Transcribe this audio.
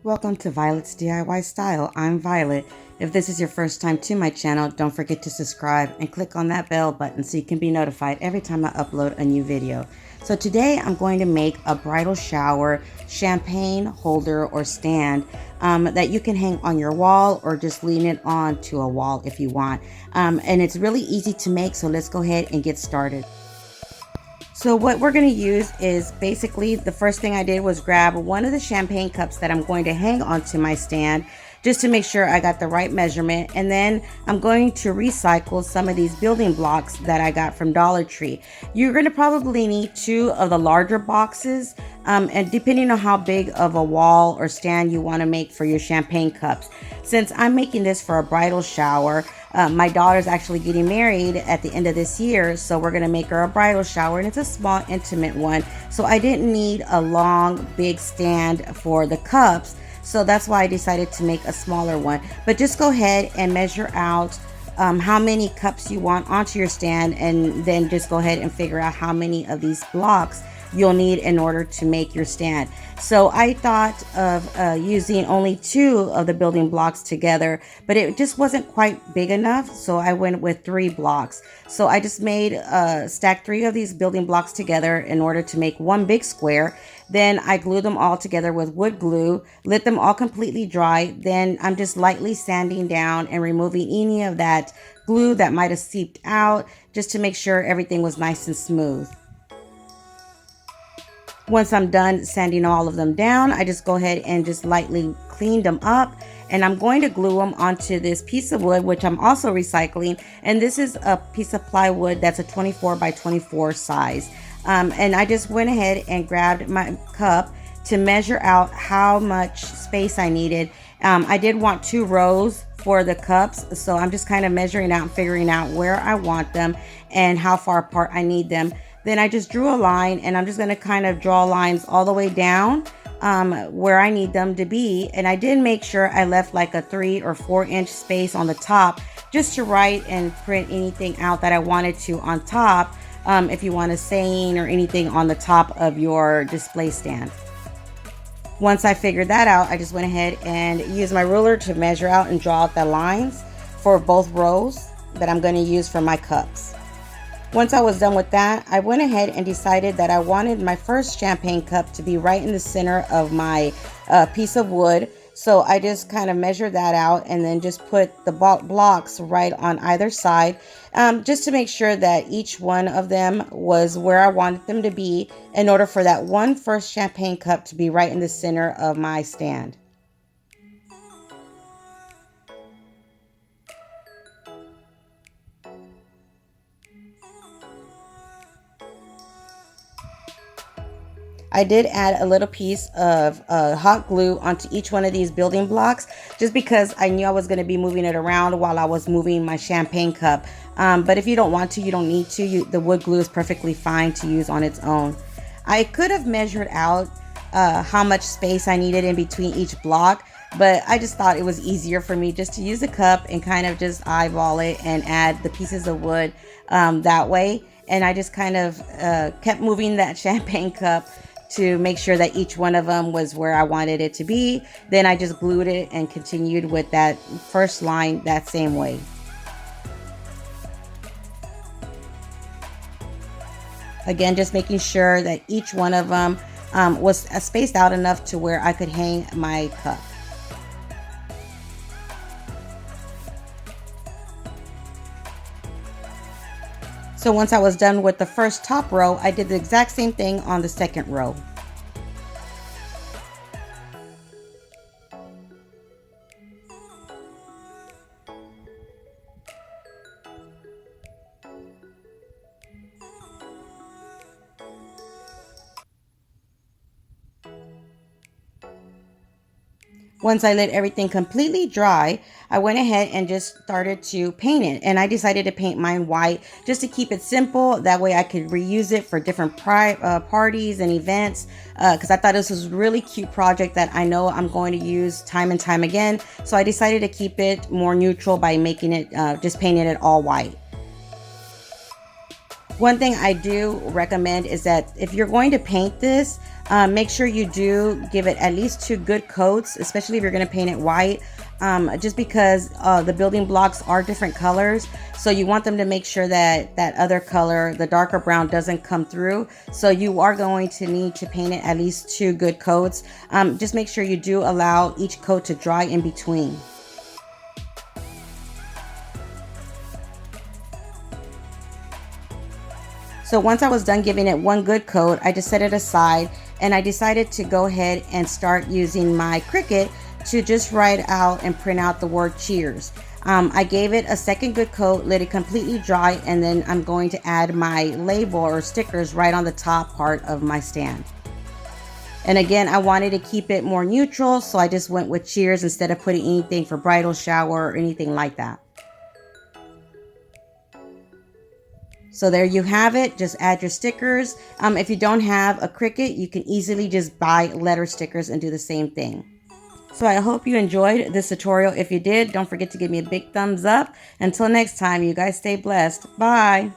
Welcome to Violet's DIY Style. I'm Violet. If this is your first time to my channel, don't forget to subscribe and click on that bell button so you can be notified every time I upload a new video. So today I'm going to make a bridal shower champagne holder or stand that you can hang on your wall or just lean it on to a wall if you want. And it's really easy to make, so let's go ahead and get started. So what we're going to use is basically the first thing I did was grab one of the champagne cups that I'm going to hang onto my stand just to make sure I got the right measurement. And then I'm going to recycle some of these building blocks that I got from Dollar Tree. You're going to probably need 2 of the larger boxes and depending on how big of a wall or stand you want to make for your champagne cups. Since I'm making this for a bridal shower, my daughter's actually getting married at the end of this year, so we're gonna make her a bridal shower, and it's a small, intimate one. So I didn't need a long, big stand for the cups, so that's why I decided to make a smaller one. But just go ahead and measure out how many cups you want onto your stand, and then just go ahead and figure out how many of these blocks you'll need in order to make your stand. So I thought of using only 2 of the building blocks together, but it just wasn't quite big enough, so I went with 3 blocks. So I just made stacked 3 of these building blocks together in order to make one big square. Then I glued them all together with wood glue, let them all completely dry. Then I'm just lightly sanding down and removing any of that glue that might have seeped out, just to make sure everything was nice and smooth. Once I'm done sanding all of them down, I just go ahead and just lightly clean them up, and I'm going to glue them onto this piece of wood, which I'm also recycling. And this is a piece of plywood that's a 24 by 24 size. And I just went ahead and grabbed my cup to measure out how much space I needed. I did want 2 rows for the cups, so I'm just kind of measuring out and figuring out where I want them and how far apart I need them. Then I just drew a line, and I'm just going to kind of draw lines all the way down where I need them to be. And I did make sure I left like a 3 or 4 inch space on the top just to write and print anything out that I wanted to on top, if you want a saying or anything on the top of your display stand. Once I figured that out, I just went ahead and used my ruler to measure out and draw out the lines for both rows that I'm going to use for my cups. Once I was done with that, I went ahead and decided that I wanted my first champagne cup to be right in the center of my piece of wood. So I just kind of measured that out and then just put the blocks right on either side, just to make sure that each one of them was where I wanted them to be in order for that one first champagne cup to be right in the center of my stand. I did add a little piece of hot glue onto each one of these building blocks just because I knew I was going to be moving it around while I was moving my champagne cup. But if you don't want to, you don't need to. The wood glue is perfectly fine to use on its own. I could have measured out how much space I needed in between each block, but I just thought it was easier for me just to use a cup and kind of just eyeball it and add the pieces of wood that way. And I just kind of kept moving that champagne cup to make sure that each one of them was where I wanted it to be. Then I just glued it and continued with that first line that same way. Again, just making sure that each one of them was spaced out enough to where I could hang my cup. So once I was done with the first top row, I did the exact same thing on the second row. Once I let everything completely dry, I went ahead and just started to paint it. And I decided to paint mine white just to keep it simple. That way I could reuse it for different parties and events. Because I thought this was a really cute project that I know I'm going to use time and time again. So I decided to keep it more neutral by making it, just painting it all white. One thing I do recommend is that if you're going to paint this, make sure you do give it at least 2 good coats, especially if you're going to paint it white, just because the building blocks are different colors. So you want them to make sure that that other color, the darker brown, doesn't come through. So you are going to need to paint it at least 2 good coats. Just make sure you do allow each coat to dry in between. So once I was done giving it 1 good coat, I just set it aside and I decided to go ahead and start using my Cricut to just write out and print out the word cheers. I gave it a 2nd good coat, let it completely dry, and then I'm going to add my label or stickers right on the top part of my stand. And again, I wanted to keep it more neutral, so I just went with cheers instead of putting anything for bridal shower or anything like that. So there you have it. Just add your stickers. If you don't have a Cricut, you can easily just buy letter stickers and do the same thing. So I hope you enjoyed this tutorial. If you did, don't forget to give me a big thumbs up. Until next time, you guys stay blessed. Bye.